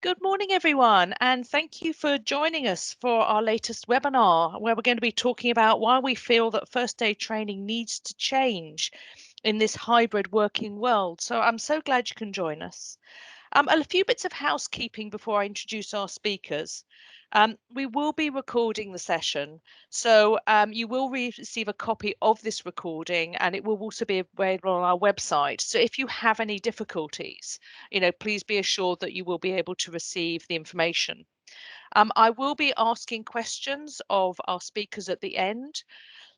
Good morning, everyone, and thank you for joining us for our latest webinar, where we're going to be talking about why we feel that first aid training needs to change in this hybrid working world. So I'm so glad you can join us. A few bits of housekeeping before I introduce our speakers. We will be recording the session, so you will receive a copy of this recording, and it will also be available on our website. So if you have any difficulties, please be assured that you will be able to receive the information. I will be asking questions of our speakers at the end.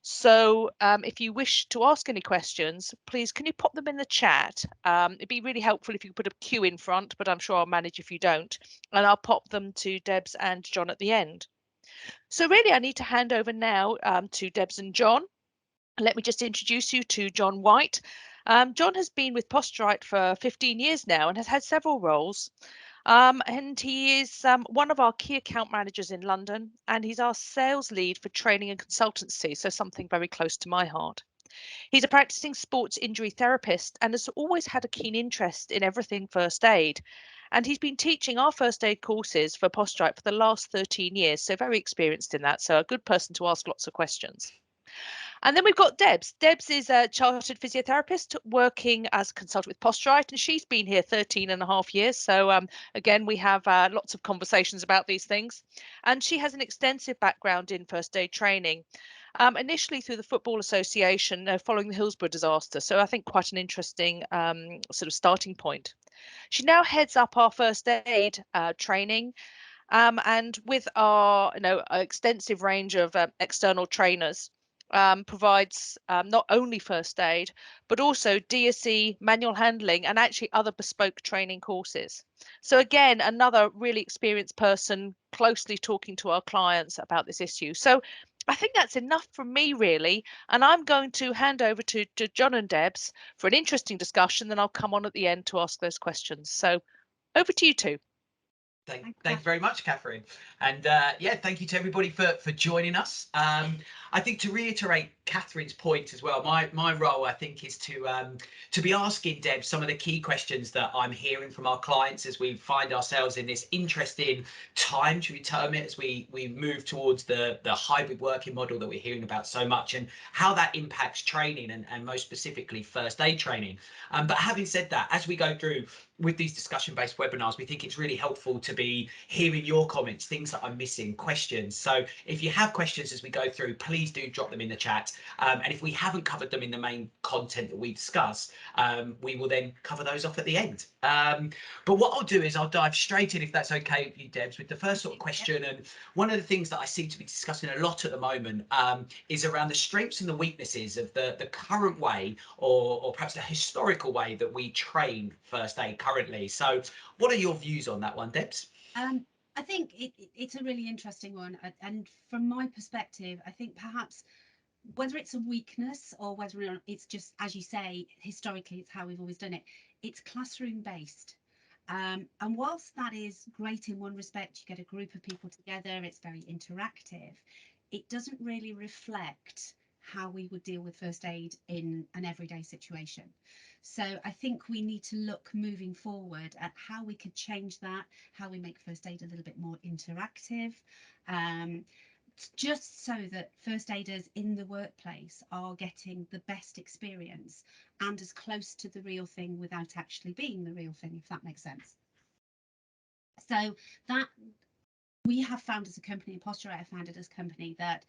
So if you wish to ask any questions, please can you pop them in the chat? It'd be really helpful if you put a Q in front, but I'm sure I'll manage if you don't. And I'll pop them to Debs and John at the end. So really, I need to hand over now to Debs and John. Let me just introduce you to John White. John has been with Posturite for 15 years now and has had several roles. And he is one of our key account managers in London, and he's our sales lead for training and consultancy, so something very close to my heart. He's a practicing sports injury therapist and has always had a keen interest in everything first aid. And he's been teaching our first aid courses for Posturite for the last 13 years, so very experienced in that, so a good person to ask lots of questions. And then we've got Debs. Debs is a chartered physiotherapist working as a consultant with Posturite, and she's been here 13 and a half years. So again, we have lots of conversations about these things. And she has an extensive background in first aid training, initially through the Football Association following the Hillsborough disaster. So I think quite an interesting sort of starting point. She now heads up our first aid training, and with our extensive range of external trainers, provides not only first aid but also DSE, manual handling, and actually other bespoke training courses. So again, another really experienced person closely talking to our clients about this issue. So I think that's enough from me, really, and I'm going to hand over to John and Debs for an interesting discussion. Then I'll come on at the end to ask those questions. So over to you two. Thank you very much, Catherine. And yeah, thank you to everybody for joining us. I think to reiterate Catherine's point as well, my role, I think, is to be asking Deb some of the key questions that I'm hearing from our clients as we find ourselves in this interesting time, should we term it, as we move towards the hybrid working model that we're hearing about so much, and how that impacts training and most specifically first aid training. But having said that, as we go through with these discussion-based webinars, we think it's really helpful to be hearing your comments, things that I'm missing, questions. So if you have questions as we go through, please do drop them in the chat. And if we haven't covered them in the main content that we discuss, we will then cover those off at the end. But what I'll do is I'll dive straight in, if that's okay with you, Debs, with the first sort of question. And one of the things that I seem to be discussing a lot at the moment is around the strengths and the weaknesses of the current way, or perhaps the historical way that we train first aid currently. So what are your views on that one, Debs? I think it's a really interesting one. And from my perspective, I think perhaps whether it's a weakness or whether it's just, as you say, historically, it's how we've always done it, it's classroom based. And whilst that is great in one respect, you get a group of people together, it's very interactive, it doesn't really reflect how we would deal with first aid in an everyday situation. So I think we need to look moving forward at how we could change that, how we make first aid a little bit more interactive, just so that first aiders in the workplace are getting the best experience and as close to the real thing without actually being the real thing, if that makes sense. So that we have found as a company, Posturite have founded as a company, that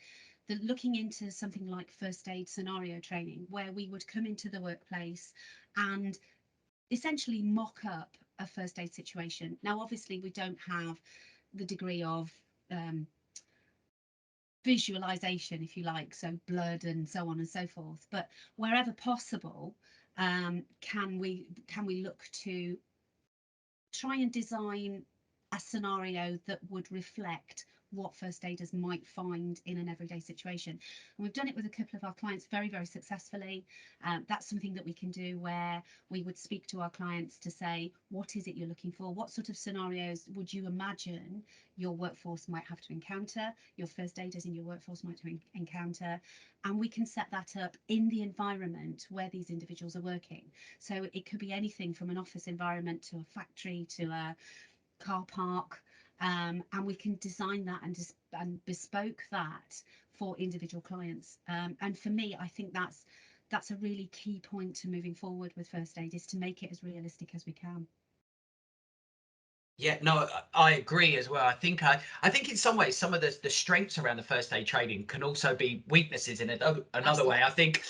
looking into something like first aid scenario training, where we would come into the workplace and essentially mock up a first aid situation. Now, obviously, we don't have the degree of visualization, if you like, so blood and so on and so forth. But wherever possible, can we look to try and design a scenario that would reflect what first aiders might find in an everyday situation. And we've done it with a couple of our clients very, very successfully. That's something that we can do where we would speak to our clients to say, what is it you're looking for? What sort of scenarios would you imagine your workforce might have to encounter, your first aiders in your workforce might encounter? And we can set that up in the environment where these individuals are working. So it could be anything from an office environment to a factory to car park, and we can design that and bespoke that for individual clients. And for me, I think that's a really key point to moving forward with first aid, is to make it as realistic as we can. Yeah, no, I agree as well. I think in some ways some of the strengths around the first aid training can also be weaknesses in another way. Absolutely.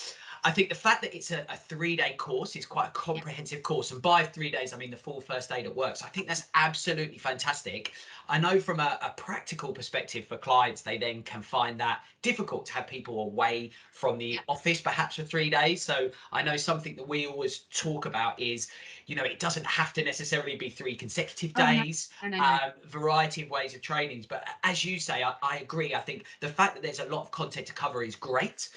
I think the fact that it's a 3 day course is quite a Yeah, comprehensive course, and by 3 days I mean the full first aid at work. So I think that's absolutely. absolutely fantastic. I know from a practical perspective for clients, they then can find that difficult to have people away from the Yeah. office perhaps for 3 days. So I know something that we always talk about is, you know, it doesn't have to necessarily be 3 consecutive Oh no, days, no, no, no. variety of ways of trainings. But as you say, I agree. I think the fact that there's a lot of content to cover is great,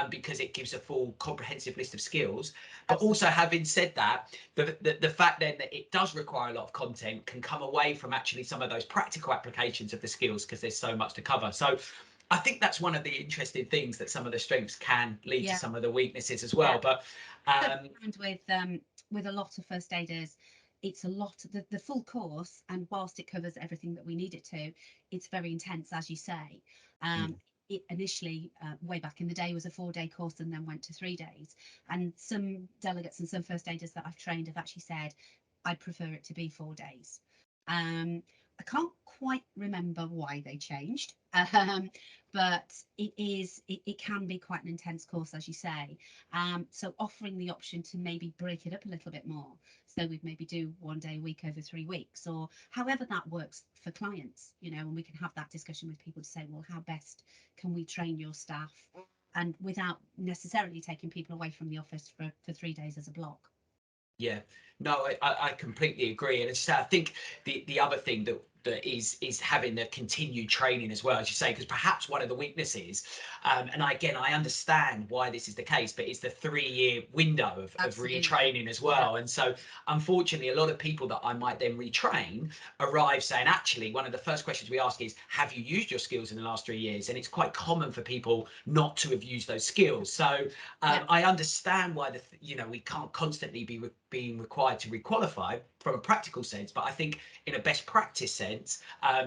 because it gives a full comprehensive list of skills. But Absolutely. also, having said that, the fact then that it does require a lot of content can come away from actually some of those practical applications of the skills, because there's so much to cover. So I think that's one of the interesting things, that some of the strengths can lead to Yeah, some of the weaknesses as yeah. well. But So um, with a lot of first aiders, it's a lot, the full course, and whilst it covers everything that we need it to, it's very intense, as you say. mm, It initially, way back in the day, was a 4 day course and then went to 3 days. And some delegates and some first aiders that I've trained have actually said, I'd prefer it to be 4 days. I can't quite remember why they changed, but it can be quite an intense course, as you say. So offering the option to maybe break it up a little bit more. So we'd maybe do 1 day a week over 3 weeks, or however that works for clients, and we can have that discussion with people to say, well, how best can we train your staff, and without necessarily taking people away from the office for 3 days as a block. yeah, no, I completely agree. And I think the other thing that is having the continued training as well, as you say, because perhaps one of the weaknesses, and again, I understand why this is the case, but it's the 3 year window of Absolutely. retraining as Yeah. well. And so, unfortunately, a lot of people that I might then retrain arrive saying, actually, one of the first questions we ask is, have you used your skills in the last 3 years? And it's quite common for people not to have used those skills. So Yeah. I understand why we can't constantly be being required to requalify from a practical sense, but I think in a best practice sense,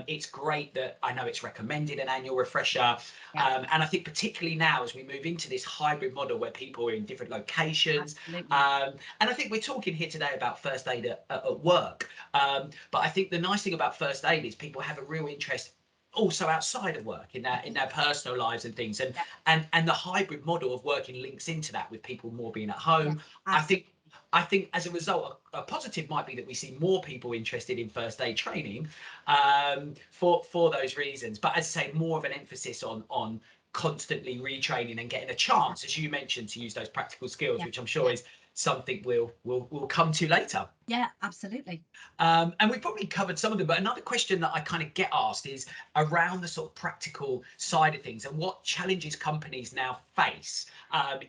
it's great that I know it's recommended an annual refresher, Yeah. and I think particularly now as we move into this hybrid model where people are in different locations, Absolutely. and I think we're talking here today about first aid at work, but I think the nice thing about first aid is people have a real interest also outside of work, in their personal lives and things, and Yeah. and the hybrid model of working links into that, with people more being at Yeah. home. I Absolutely. think I think as a result, a positive might be that we see more people interested in first aid training, for those reasons. But as I say, more of an emphasis on constantly retraining and getting a chance, as you mentioned, to use those practical skills, Yeah. which I'm sure Yeah. is something we'll come to later. Yeah. Absolutely. And we've probably covered some of them, but another question that I kind of get asked is around the sort of practical side of things, and what challenges companies now face,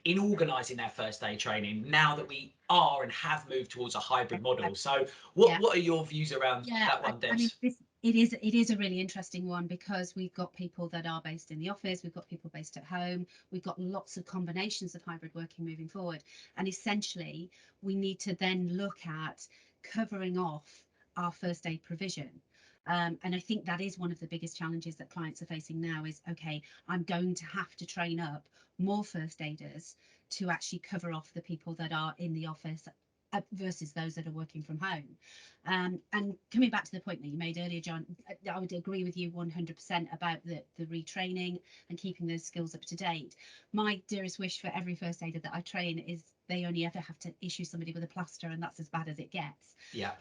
in organising their first aid training now that we are and have moved towards a hybrid model. So, Yeah. what are your views around Yeah, that one, I mean, Debs? it is a really interesting one, because we've got people that are based in the office, we've got people based at home, we've got lots of combinations of hybrid working moving forward, and essentially we need to then look at covering off our first aid provision. And I think that is one of the biggest challenges that clients are facing now is, okay, I'm going to have to train up more first aiders to actually cover off the people that are in the office, versus those that are working from home. And coming back to the point that you made earlier, John, I would agree with you 100% about the retraining and keeping those skills up to date. My dearest wish for every first aider that I train is they only ever have to issue somebody with a plaster, and that's as bad as it gets. Yeah,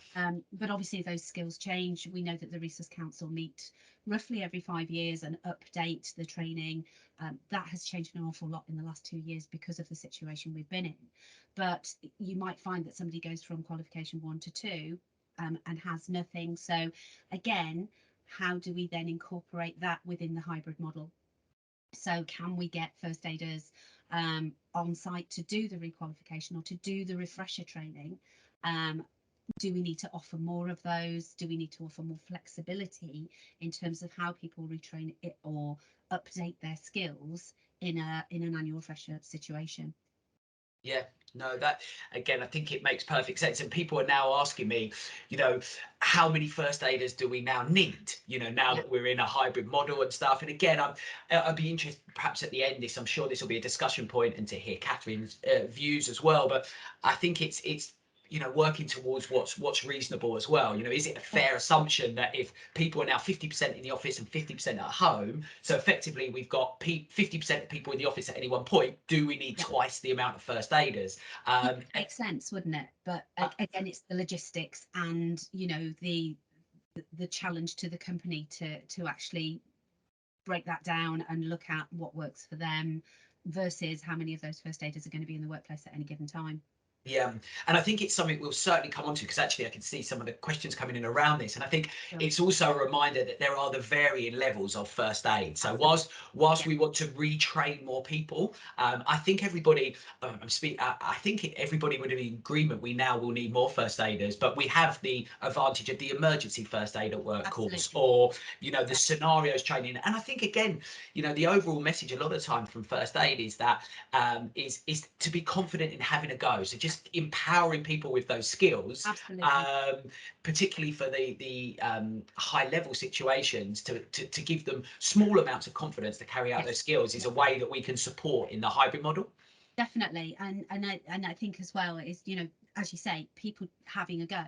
But obviously, those skills change. We know that the Resource Council meet roughly every 5 years and update the training. That has changed an awful lot in the last 2 years because of the situation we've been in. But you might find that somebody goes from qualification 1 to 2, and has nothing. So, again, how do we then incorporate that within the hybrid model? So, can we get first aiders on site to do the requalification or to do the refresher training? Do we need to offer more of those? Do we need to offer more flexibility in terms of how people retrain it or update their skills in an annual refresher situation? Yeah, no, that again, I think it makes perfect sense. And people are now asking me, you know, how many first aiders do we now need? You know, now that we're in a hybrid model and stuff. And again, I'd be interested, perhaps at the end, I'm sure this will be a discussion point, and to hear Catherine's views as well. But I think it's you know, working towards what's reasonable as well. You know, is it a fair assumption that if people are now 50% in the office and 50% at home, so effectively we've got 50% of people in the office at any one point, do we need twice the amount of first aiders? Makes sense, wouldn't it? But again, it's the logistics and, you know, the challenge to the company to actually break that down and look at what works for them versus how many of those first aiders are going to be in the workplace at any given time. Yeah, and I think it's something we'll certainly come on to, because actually I can see some of the questions coming in around this, and I think it's also a reminder that there are the varying levels of first aid. So whilst we want to retrain more people, I think everybody, I think everybody would be in agreement we now will need more first aiders, but we have the advantage of the emergency first aid at work course, or you know, the scenarios training. And I think again, you know, the overall message a lot of the time from first aid is that is to be confident in having a go. So just empowering people with those skills, particularly for the high level situations, to give them small amounts of confidence to carry out those skills, is a way that we can support in the hybrid model. Definitely, and I think as well is, you know, as you say, people having a go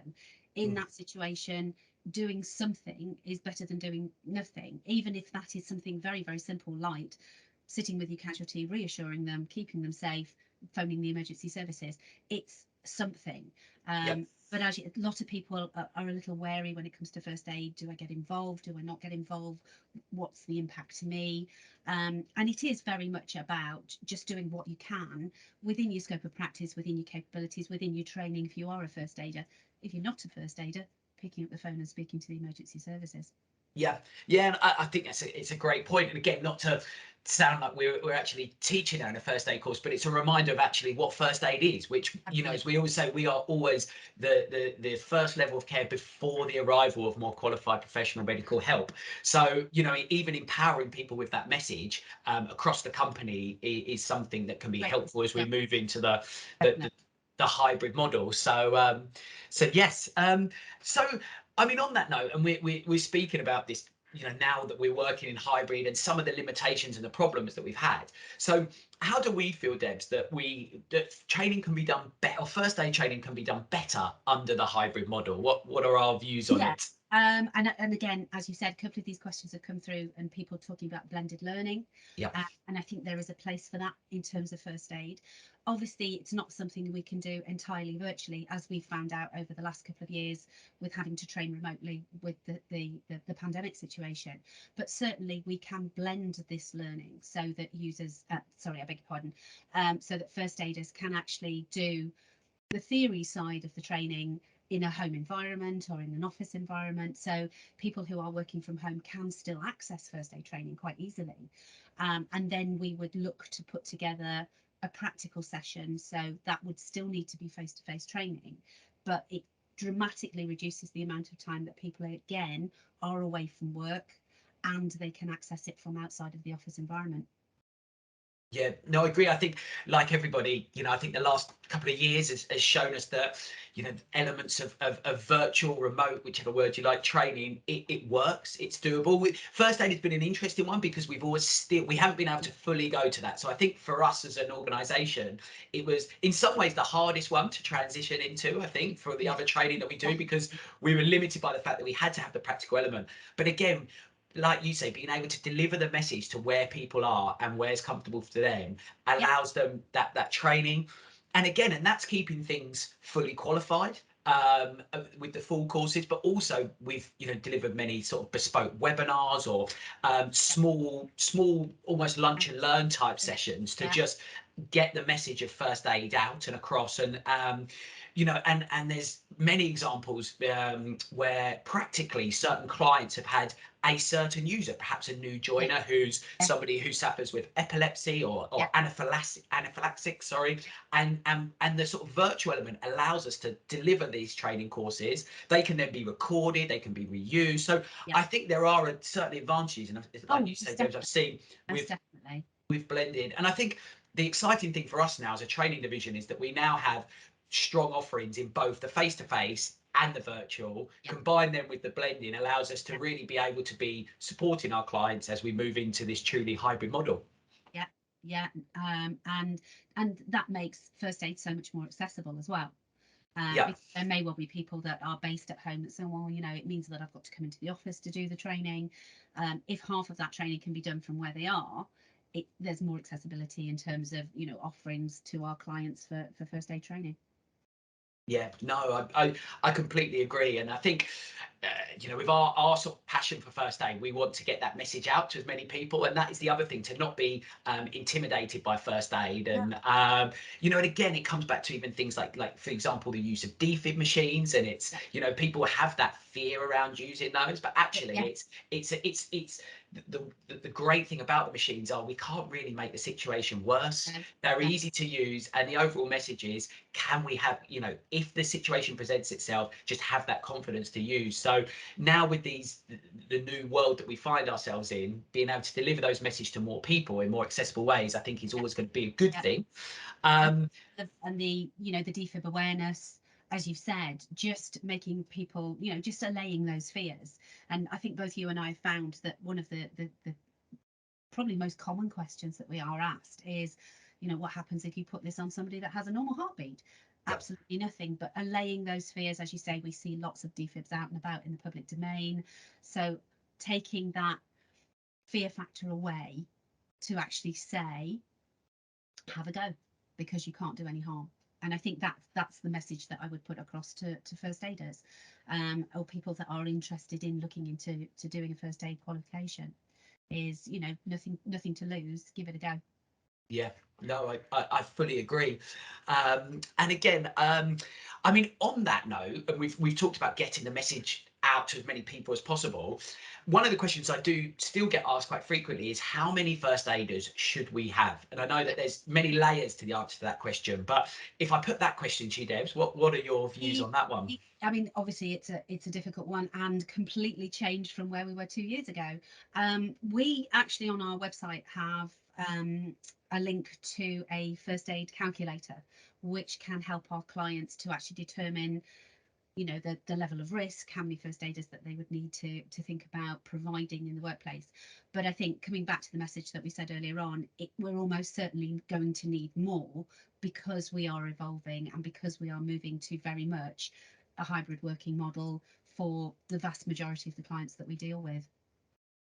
in that situation, doing something is better than doing nothing, even if that is something very, very simple, light, sitting with your casualty, reassuring them, keeping them safe, phoning the emergency services. It's something. But as a lot of people are a little wary when it comes to first aid. Do I get involved? Do I not get involved? What's the impact to me? And it is very much about just doing what you can within your scope of practice, within your capabilities, within your training if you are a first aider. If you're not a first aider, picking up the phone and speaking to the emergency services. Yeah, and I think it's a great point. And again, not to sound like we're actually teaching on a first aid course, but it's a reminder of actually what first aid is, which, you know, as we always say, we are always the first level of care before the arrival of more qualified professional medical help. So, you know, even empowering people with that message across the company is something that can be helpful as we move into the hybrid model. So so yes. So I mean, on that note, and we're speaking about this, you know, now that we're working in hybrid and some of the limitations and the problems that we've had. So how do we feel, Debs, that training can be done better, or first aid training can be done better under the hybrid model? What are our views on it? And again, as you said, a couple of these questions have come through and people talking about blended learning. And I think there is a place for that in terms of first aid. Obviously, it's not something we can do entirely virtually, as we've found out over the last couple of years with having to train remotely with the pandemic situation. But certainly we can blend this learning so that users, sorry, I beg your pardon, so that first aiders can actually do the theory side of the training in a home environment or in an office environment. So people who are working from home can still access first aid training quite easily. And then we would look to put together a practical session. So that would still need to be face-to-face training, but it dramatically reduces the amount of time that people, again, are away from work and they can access it from outside of the office environment. Yeah, no, I agree. I think, like everybody, you know, I think the last couple of years has shown us that, you know, elements of virtual, remote, whichever word you like, training, it works, it's doable. First aid has been an interesting one because we haven't been able to fully go to that. So I think for us as an organisation, it was in some ways the hardest one to transition into, I think, for the other training that we do, because we were limited by the fact that we had to have the practical element. But again, like you say, being able to deliver the message to where people are and where's comfortable for them allows them that training. And again, and that's keeping things fully qualified with the full courses, but also we've, you know, delivered many sort of bespoke webinars or small almost lunch and learn type sessions to just get the message of first aid out and across. And you know, and there's many examples where practically certain clients have had a certain user, perhaps a new joiner who's somebody who suffers with epilepsy or anaphylaxis, sorry, and the sort of virtual element allows us to deliver these training courses. They can then be recorded, they can be reused. So I think there are certainly advantages, and like you say, James, I've seen with blended, and I think the exciting thing for us now as a training division is that we now have strong offerings in both the face-to-face and the virtual. Combine them with the blending allows us to really be able to be supporting our clients as we move into this truly hybrid model. Yeah, and that makes first aid so much more accessible as well. Because there may well be people that are based at home that say, well, you know, it means that I've got to come into the office to do the training. If half of that training can be done from where they are, there's more accessibility in terms of, you know, offerings to our clients for first aid training. Yeah, no, I completely agree. And I think, you know, with our sort of passion for first aid, we want to get that message out to as many people. And that is the other thing, to not be intimidated by first aid. And, you know, and again, it comes back to even things like, for example, the use of defib machines. And it's, you know, people have that fear around using those, but actually it's the great thing about the machines are we can't really make the situation worse. They're easy to use. And the overall message is, can we have, you know, if the situation presents itself, just have that confidence to use. So now with the new world that we find ourselves in, being able to deliver those messages to more people in more accessible ways, I think is always going to be a good thing. And the, you know, the defib awareness, as you've said, just making people, you know, just allaying those fears. And I think both you and I have found that one of the probably most common questions that we are asked is, you know, what happens if you put this on somebody that has a normal heartbeat? Absolutely nothing, but allaying those fears. As you say, we see lots of defibs out and about in the public domain. So taking that fear factor away to actually say, have a go, because you can't do any harm. And I think that's the message that I would put across to first aiders, or people that are interested in looking into doing a first aid qualification, is, you know, nothing to lose, give it a go. Yeah, no, I fully agree. And again, I mean, on that note, and we've talked about getting the message out to as many people as possible. One of the questions I do still get asked quite frequently is, how many first aiders should we have? And I know that there's many layers to the answer to that question, but if I put that question to you, Debs, what are your views on that one? I mean, obviously it's a difficult one and completely changed from where we were 2 years ago. We actually on our website have a link to a first aid calculator, which can help our clients to actually determine, you know, the level of risk, how many first aiders that they would need to think about providing in the workplace. But I think, coming back to the message that we said earlier on, we're almost certainly going to need more, because we are evolving and because we are moving to very much a hybrid working model for the vast majority of the clients that we deal with.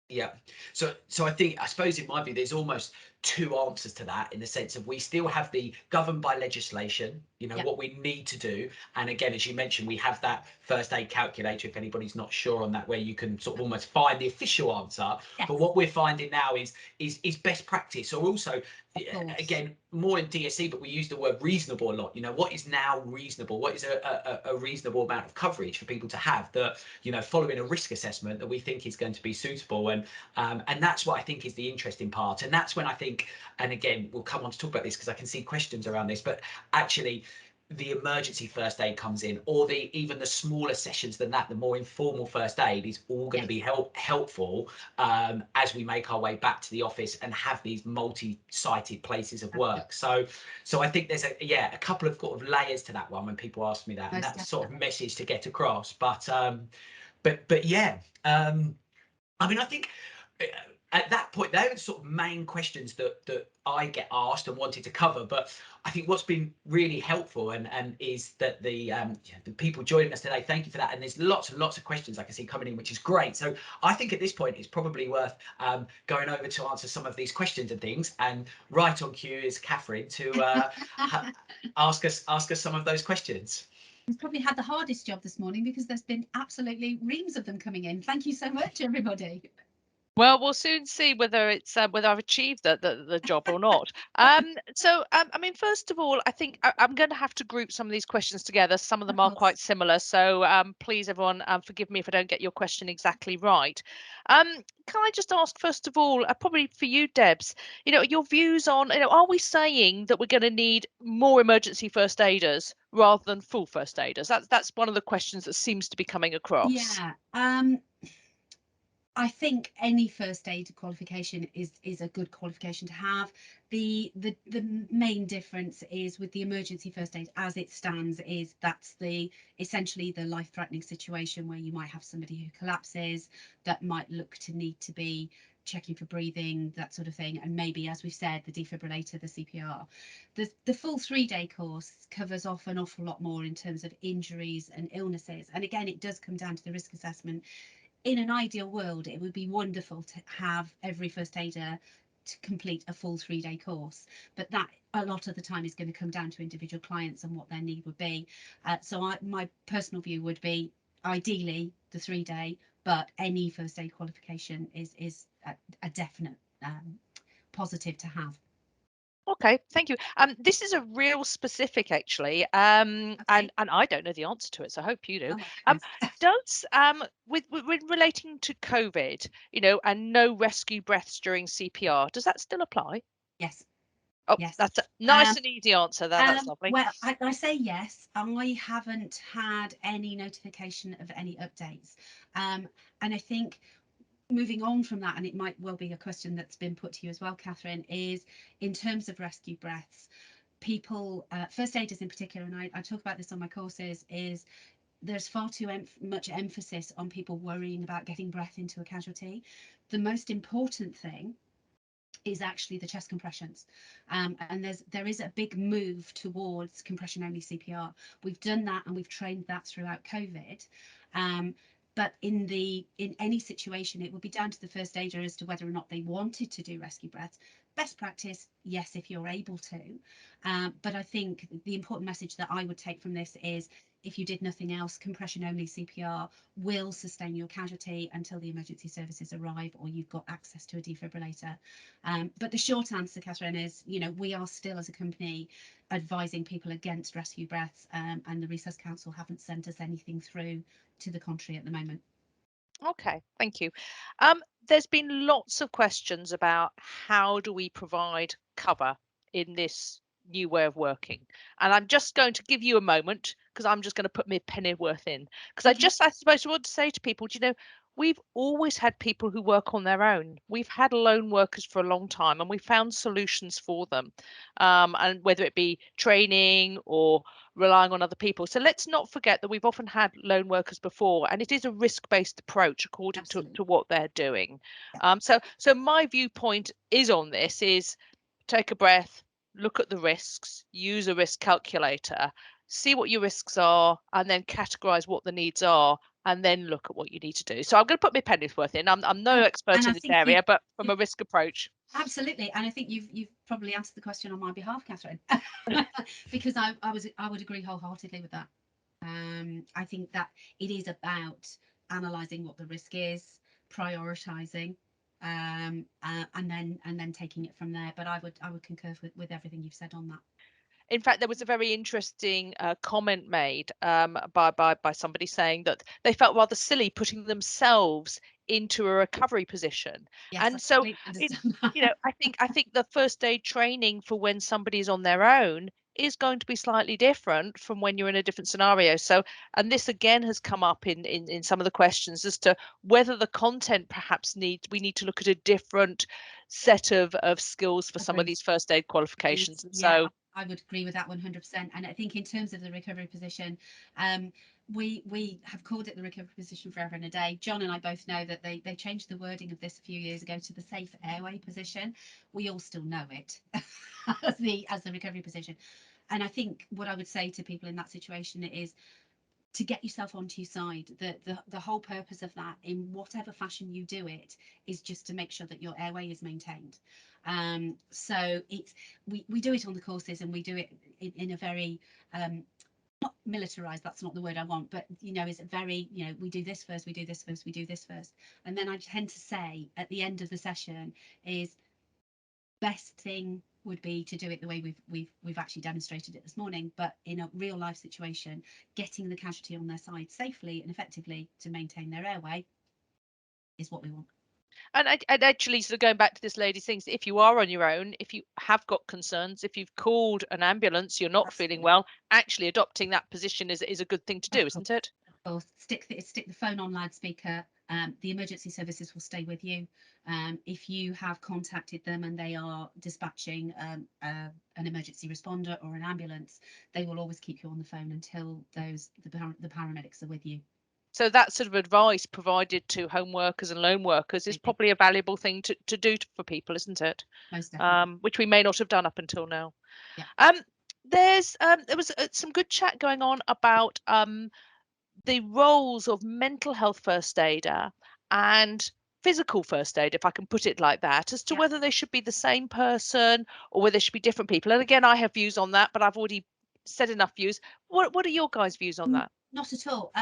Yeah. So I suppose in my view, there's almost two answers to that, in the sense of we still have the governed by legislation, you know, what we need to do. And again, as you mentioned, we have that first aid calculator, if anybody's not sure on that, where you can sort of almost find the official answer. But what we're finding now is best practice, or also, again, more in DSE, but we use the word reasonable a lot. You know, what is now reasonable? What is a reasonable amount of coverage for people to have, that, you know, following a risk assessment that we think is going to be suitable? And that's what I think is the interesting part. And that's when I think, and again, we'll come on to talk about this because I can see questions around this, but actually the emergency first aid comes in, or even the smaller sessions than that, the more informal first aid, is all going to be helpful as we make our way back to the office and have these multi-sited places of work. So I think there's a couple of sort of layers to that one when people ask me that, and that's sort of message to get across. But yeah, I mean, I think at that point, they were the sort of main questions that I get asked and wanted to cover. But I think what's been really helpful and is that the people joining us today, thank you for that. And there's lots and lots of questions I can see coming in, which is great. So I think at this point, it's probably worth going over to answer some of these questions and things. And right on cue is Catherine to ask us some of those questions. We've probably had the hardest job this morning, because there's been absolutely reams of them coming in. Thank you so much, everybody. Well, we'll soon see whether it's whether I've achieved the job or not. So, I mean, first of all, I think I'm going to have to group some of these questions together. Some of them are quite similar, so please, everyone, forgive me if I don't get your question exactly right. Can I just ask, first of all, probably for you, Debs, you know, your views on, you know, are we saying that we're going to need more emergency first aiders rather than full first aiders? That's one of the questions that seems to be coming across. Yeah. I think any first aid qualification is a good qualification to have. The main difference is with the emergency first aid as it stands is that's essentially the life-threatening situation where you might have somebody who collapses that might look to need to be checking for breathing, that sort of thing, and maybe, as we've said, the defibrillator, the CPR. The full 3-day course covers off an awful lot more in terms of injuries and illnesses, and again it does come down to the risk assessment. In an ideal world, it would be wonderful to have every first aider to complete a full 3-day course, but that a lot of the time is going to come down to individual clients and what their need would be. My personal view would be ideally the 3-day, but any first aid qualification is a definite positive to have. Okay, thank you. This is a real specific, actually, Okay. and I don't know the answer to it, so I hope you do. Oh my goodness. Does with relating to COVID, and no rescue breaths during CPR, does that still apply? Yes. Oh, Yes. that's a nice and easy answer there. That's lovely. Well, I say yes. I haven't had any notification of any updates. And I think moving on from that, and it might well be a question that's been put to you as well, Catherine, is in terms of rescue breaths, people, first aiders in particular, and I talk about this on my courses, is there's far too much emphasis on people worrying about getting breath into a casualty. The most important thing is actually the chest compressions, and there is a big move towards compression only CPR. We've done that and we've trained that throughout COVID, but in any situation it would be down to the first aider as to whether or not they wanted to do rescue breaths. Best practice, yes, if you're able to, but I think the important message that I would take from this is if you did nothing else, compression only CPR will sustain your casualty until the emergency services arrive or you've got access to a defibrillator. But the short answer, Catherine, is we are still as a company advising people against rescue breaths, and the Resus Council haven't sent us anything through to the contrary at the moment. Okay, thank you. There's been lots of questions about how do we provide cover in this new way of working, and I'm just going to give you a moment because I'm just going to put my pennyworth in because Okay. I suppose I want to say to people, we've always had people who work on their own. We've had lone workers for a long time, and we found solutions for them, and whether it be training or relying on other people. So let's not forget that we've often had lone workers before, and it is a risk-based approach according to what they're doing. Yeah. So my viewpoint is on this is take a breath, look at the risks, use a risk calculator, see what your risks are, and then categorize what the needs are, and then look at what you need to do. So I'm going to put my penny's worth in. I'm no expert in this area, but from a risk approach. Absolutely, and I think you've probably answered the question on my behalf, Catherine, because I would agree wholeheartedly with that. I think that it is about analysing what the risk is, prioritising, and then taking it from there. But I would concur with everything you've said on that. In fact, there was a very interesting comment made by somebody saying that they felt rather silly putting themselves into a recovery position. Yes, And I so, completely understand that. I think the first aid training for when somebody's on their own is going to be slightly different from when you're in a different scenario. So, and this again has come up in some of the questions as to whether the content perhaps we need to look at a different set of skills for some of these first aid qualifications. And yeah, so I would agree with that 100%. And I think in terms of the recovery position, we have called it the recovery position forever and a day. John and I both know that they changed the wording of this a few years ago to the safe airway position. We all still know it as the recovery position. And I think what I would say to people in that situation is to get yourself onto your side. The whole purpose of that, in whatever fashion you do it, is just to make sure that your airway is maintained. So we do it on the courses, and we do it in a very not militarized, that's not the word I want, but is it very, we do this first, we do this first, we do this first. And then I tend to say at the end of the session is best thing would be to do it the way we've actually demonstrated it this morning, but in a real life situation, getting the casualty on their side safely and effectively to maintain their airway is what we want. And actually, sort of going back to this lady's things, if you are on your own, if you have got concerns, if you've called an ambulance, you're not feeling well, actually adopting that position is a good thing to do, isn't it? Of course, stick the phone on loudspeaker, The emergency services will stay with you. If you have contacted them and they are dispatching an emergency responder or an ambulance, they will always keep you on the phone until the paramedics are with you. So that sort of advice provided to home workers and lone workers is probably a valuable thing to do for people, isn't it? Most definitely. Which we may not have done up until now. Yeah. There was some good chat going on about the roles of mental health first aider and physical first aid, if I can put it like that, as to Yeah. whether they should be the same person or whether they should be different people. And again, I have views on that, but I've already said enough views. What are your guys' views on that? Not at all.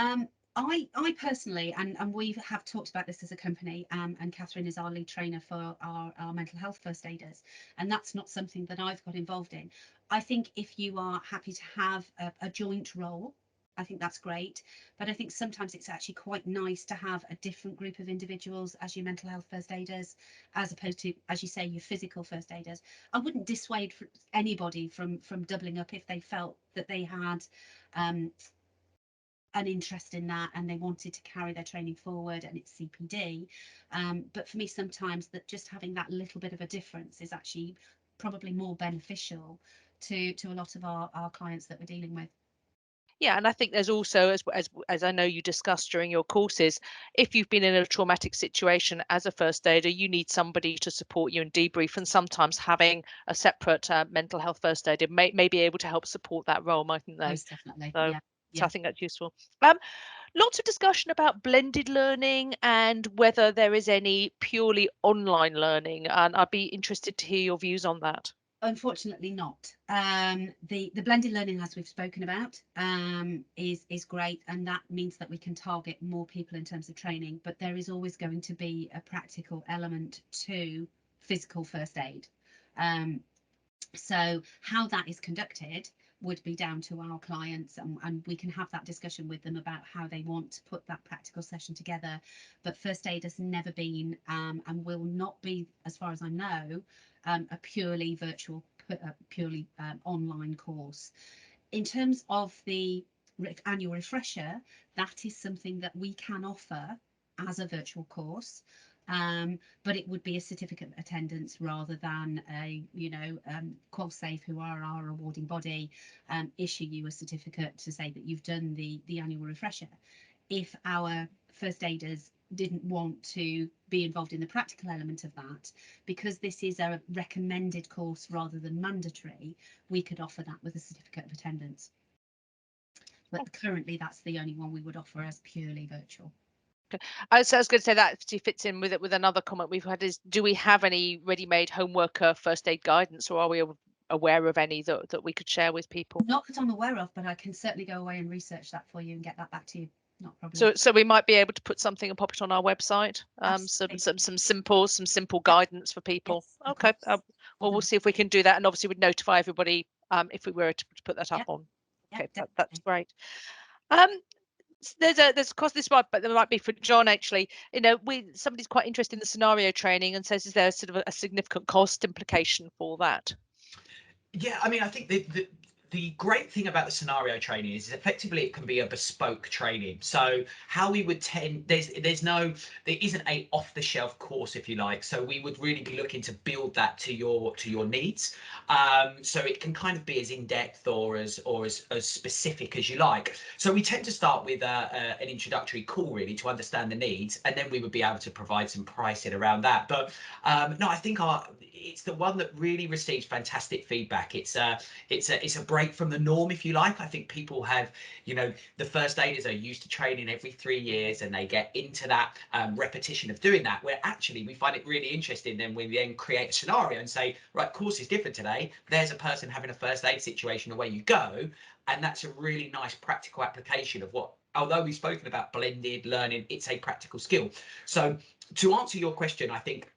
I personally, and we have talked about this as a company, and Catherine is our lead trainer for our mental health first aiders, and that's not something that I've got involved in. I think if you are happy to have a joint role, I think that's great. But I think sometimes it's actually quite nice to have a different group of individuals as your mental health first aiders, as opposed to, as you say, your physical first aiders. I wouldn't dissuade anybody from doubling up if they felt that they had an interest in that and they wanted to carry their training forward and it's CPD. But for me, sometimes that just having that little bit of a difference is actually probably more beneficial to a lot of our clients that we're dealing with. Yeah, and I think there's also, as I know you discussed during your courses, if you've been in a traumatic situation as a first aider, you need somebody to support you and debrief, and sometimes having a separate mental health first aider may be able to help support that role, mightn't they? Most definitely. So, Yeah. so I think that's useful. Lots of discussion about blended learning and whether there is any purely online learning, and I'd be interested to hear your views on that. Unfortunately not. The blended learning, as we've spoken about, is great, and that means that we can target more people in terms of training, but there is always going to be a practical element to physical first aid. So how that is conducted would be down to our clients, and we can have that discussion with them about how they want to put that practical session together. But first aid has never been and will not be, as far as I know, a purely virtual, purely online course. In terms of the annual refresher, that is something that we can offer as a virtual course. But it would be a certificate of attendance rather than QualSafe, who are our awarding body, issue you a certificate to say that you've done the annual refresher. If our first aiders didn't want to be involved in the practical element of that, because this is a recommended course rather than mandatory, we could offer that with a certificate of attendance. But currently that's the only one we would offer as purely virtual. I was going to say that actually fits in with it with another comment we've had is, do we have any ready-made home worker first aid guidance, or are we aware of any that we could share with people? Not that I'm aware of, but I can certainly go away and research that for you and get that back to you. Not a problem. So we might be able to put something and pop it on our website. Some simple guidance for people. Yes, Okay. Well, We'll see if we can do that, and obviously we'd notify everybody if we were to put that up on. Okay, that's great. There's of course this might, but there might be for John actually. Somebody's quite interested in the scenario training and says, is there sort of a significant cost implication for that? Yeah, I mean, I think the great thing about the scenario training is effectively it can be a bespoke training. So how we would there isn't a off the shelf course, if you like. So we would really be looking to build that to your needs. So it can kind of be as in depth or as specific as you like. So we tend to start with an introductory call really to understand the needs, and then we would be able to provide some pricing around that. But no, I think it's the one that really receives fantastic feedback. It's a break from the norm, if you like. I think people have, the first aiders are used to training every 3 years, and they get into that repetition of doing that, where actually we find it really interesting. Then we then create a scenario and say, right, course is different today. There's a person having a first aid situation, away you go. And that's a really nice practical application of what, although we've spoken about blended learning, it's a practical skill. So to answer your question, I think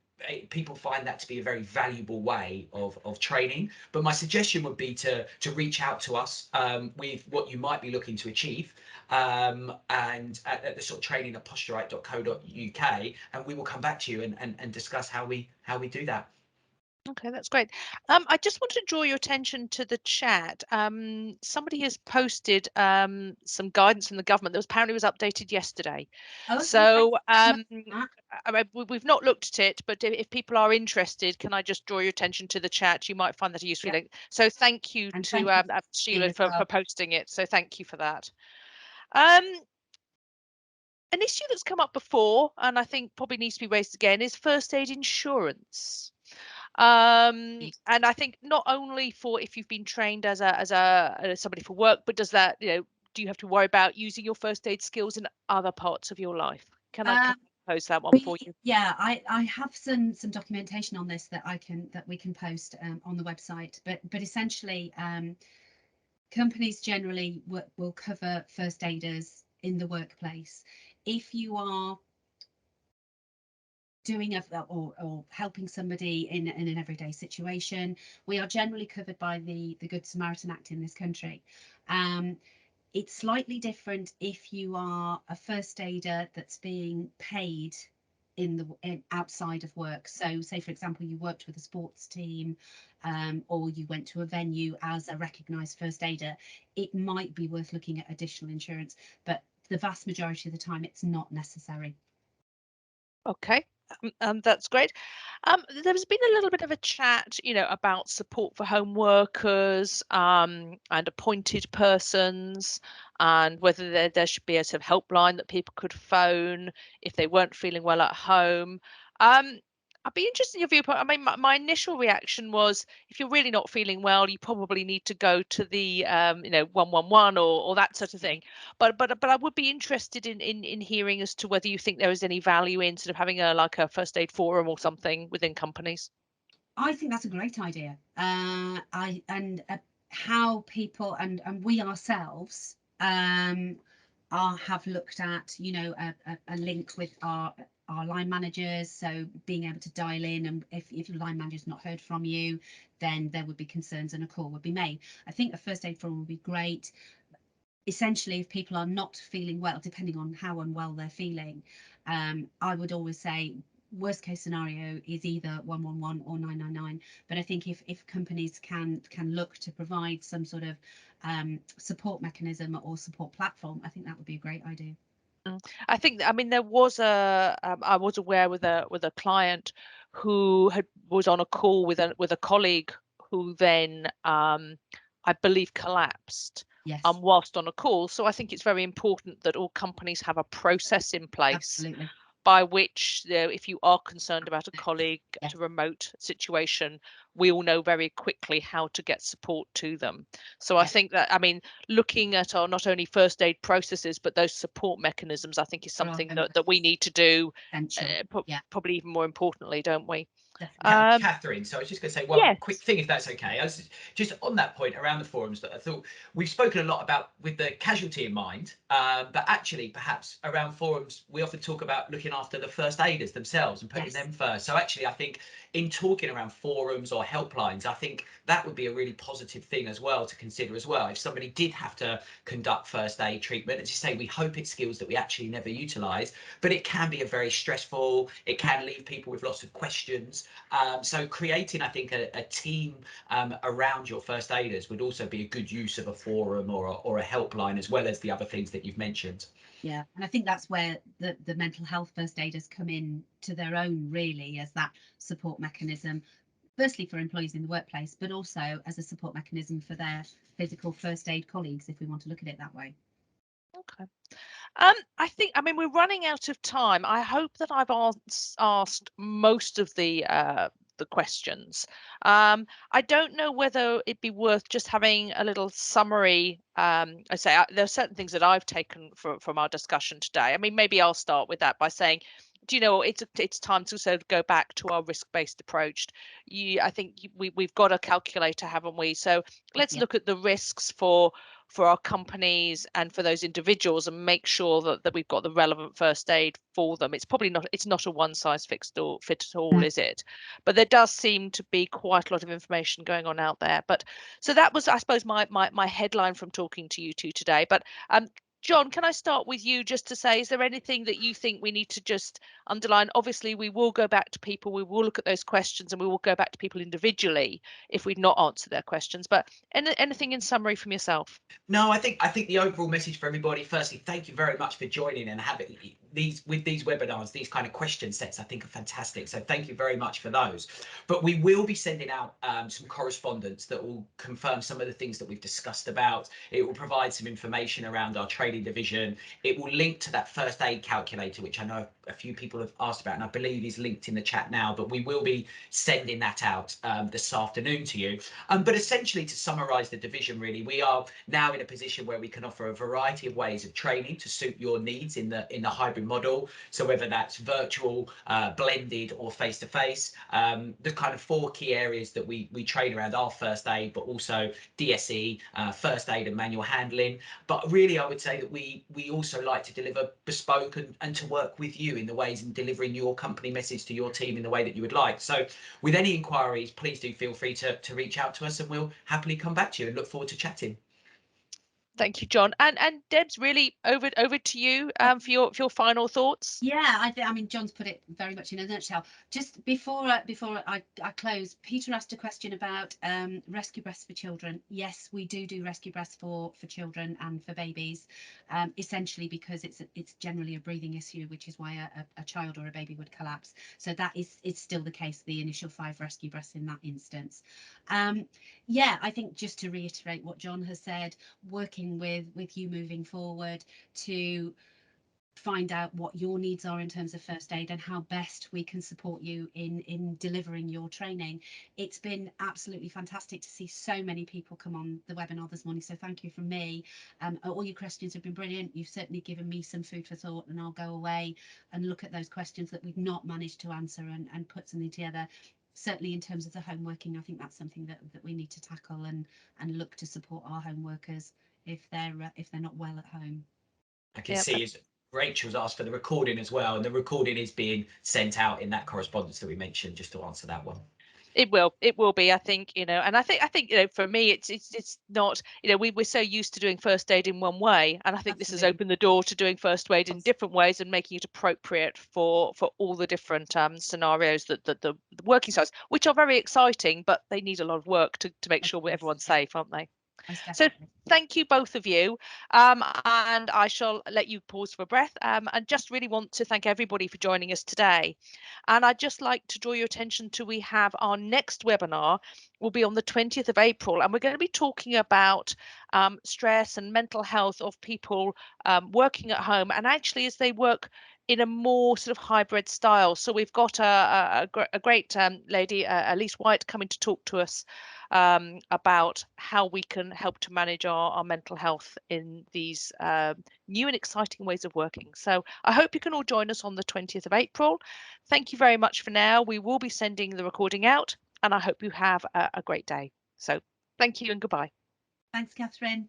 people find that to be a very valuable way of training. But my suggestion would be to reach out to us with what you might be looking to achieve, and at the sort of training at posturite.co.uk, and we will come back to you and discuss how we do that. Okay, that's great. I just wanted to draw your attention to the chat. Somebody has posted some guidance from the government that apparently was updated yesterday. Okay, So thanks very much for I mean, we've not looked at it, but if people are interested, can I just draw your attention to the chat? You might find that a useful Yeah. link. So thank you And to thank you Sheila as for well. posting it. So thank you for that. An issue that's come up before, and I think probably needs to be raised again, is first aid insurance. And I think not only for if you've been trained as somebody for work, but does that, do you have to worry about using your first aid skills in other parts of your life? Can I pose that one for you? Yeah, I have some documentation on this that we can post on the website, but essentially companies generally will cover first aiders in the workplace. If you are doing or helping somebody in an everyday situation, we are generally covered by the Good Samaritan Act in this country. It's slightly different if you are a first aider that's being paid outside of work. So say for example you worked with a sports team, or you went to a venue as a recognised first aider, it might be worth looking at additional insurance, but the vast majority of the time it's not necessary. Okay, that's great. There's been a little bit of a chat, about support for home workers and appointed persons, and whether there should be a sort of helpline that people could phone if they weren't feeling well at home. I'd be interested in your viewpoint. I mean, my initial reaction was, if you're really not feeling well, you probably need to go to the 111 or that sort of thing. But I would be interested in hearing as to whether you think there is any value in sort of having like a first aid forum or something within companies. I think that's a great idea. How people and we ourselves have looked at, a link with our line managers, so being able to dial in, and if your line manager's not heard from you, then there would be concerns and a call would be made. I think a first aid forum would be great. Essentially, if people are not feeling well, depending on how unwell they're feeling, I would always say worst case scenario is either 111 or 999. But I think if companies can look to provide some sort of support mechanism or support platform, I think that would be a great idea. I think, I mean, there was I was aware with a client who was on a call with a colleague who then I believe collapsed Yes, whilst on a call. So I think it's very important that all companies have a process in place absolutely. by which, if you are concerned about a colleague Yes. at a remote situation, we all know very quickly how to get support to them. So I think that, I mean, looking at our not only first aid processes, but those support mechanisms, I think is something that we need to do, probably even more importantly, don't we? Catherine, so I was just going to say one Yes. quick thing, if that's okay. I was just on that point around the forums, that I thought we've spoken a lot about with the casualty in mind, but actually perhaps around forums we often talk about looking after the first aiders themselves and putting them first. So actually I think in talking around forums or helplines, I think that would be a really positive thing as well to consider as well. If somebody did have to conduct first aid treatment, as you say, we hope it's skills that we actually never utilise, but it can be a very stressful, it can leave people with lots of questions. So creating, I think, a team around your first aiders would also be a good use of a forum or a helpline, as well as the other things that you've mentioned. Yeah, and I think that's where the mental health first aiders come in to their own, really, as that support mechanism, firstly for employees in the workplace, but also as a support mechanism for their physical first aid colleagues, if we want to look at it that way. Okay. I think, I mean, we're running out of time. I hope that I've asked most of the questions. I don't know whether it'd be worth just having a little summary. I say there are certain things that I've taken from our discussion today. I mean, maybe I'll start with that by saying, do you know, it's time to sort of go back to our risk-based approach. I think we've got a calculator, haven't we? So let's look at the risks for our companies and for those individuals, and make sure that we've got the relevant first aid for them. It's not a one size fits all fit at all, is it? But there does seem to be quite a lot of information going on out there. But so that was, I suppose, my headline from talking to you two today. But John, can I start with you just to say, is there anything that you think we need to just underline, obviously we will go back to people, we will look at those questions, and we will go back to people individually if we've not answered their questions. But anything in summary from yourself? No, I think the overall message for everybody, firstly, thank you very much for joining and having these webinars, these kind of question sets, I think are fantastic. So thank you very much for those. But we will be sending out some correspondence that will confirm some of the things that we've discussed about. It will provide some information around our training division. It will link to that first aid calculator, which I know a few people have asked about, and I believe is linked in the chat now, but we will be sending that out this afternoon to you. But essentially, to summarize the division, really, we are now in a position where we can offer a variety of ways of training to suit your needs in the hybrid model. So whether that's virtual, blended, or face to face, the kind of 4 key areas that we train around are first aid, but also DSE, first aid and manual handling. But really, I would say that we also like to deliver bespoke and to work with you in the ways in delivering your company message to your team in the way that you would like. So with any inquiries, please do feel free to reach out to us, and we'll happily come back to you and look forward to chatting. Thank you, John. And Debs, really over to you for your final thoughts. Yeah, I mean, John's put it very much in a nutshell. Just before I close, Peter asked a question about rescue breaths for children. Yes, we do rescue breaths for children and for babies, essentially because it's generally a breathing issue, which is why a child or a baby would collapse. So that is still the case, the initial 5 rescue breaths in that instance. Yeah, I think just to reiterate what John has said, working with you moving forward to find out what your needs are in terms of first aid and how best we can support you in delivering your training. It's been absolutely fantastic to see so many people come on the webinar this morning, so thank you from me. All your questions have been brilliant. You've certainly given me some food for thought, and I'll go away and look at those questions that we've not managed to answer and put something together. Certainly in terms of the home working, I think that's something that we need to tackle and look to support our home workers if they're not well at home. I can see is Rachel's asked for the recording as well, and the recording is being sent out in that correspondence that we mentioned, just to answer that one. It will be, I think, and I think, for me, it's not, we're so used to doing first aid in one way, and I think this has opened the door to doing first aid in different ways and making it appropriate for all the different scenarios that the working styles, which are very exciting, but they need a lot of work to make sure everyone's safe, aren't they? So thank you, both of you. And I shall let you pause for breath. And just really want to thank everybody for joining us today. And I'd just like to draw your attention to, we have our next webinar will be on the 20th of April. And we're going to be talking about stress and mental health of people working at home, and actually as they work in a more sort of hybrid style. So we've got a great lady, Elise White, coming to talk to us about how we can help to manage our mental health in these new and exciting ways of working. So I hope you can all join us on the 20th of April. Thank you very much for now. We will be sending the recording out, and I hope you have a great day. So thank you and goodbye. Thanks, Catherine.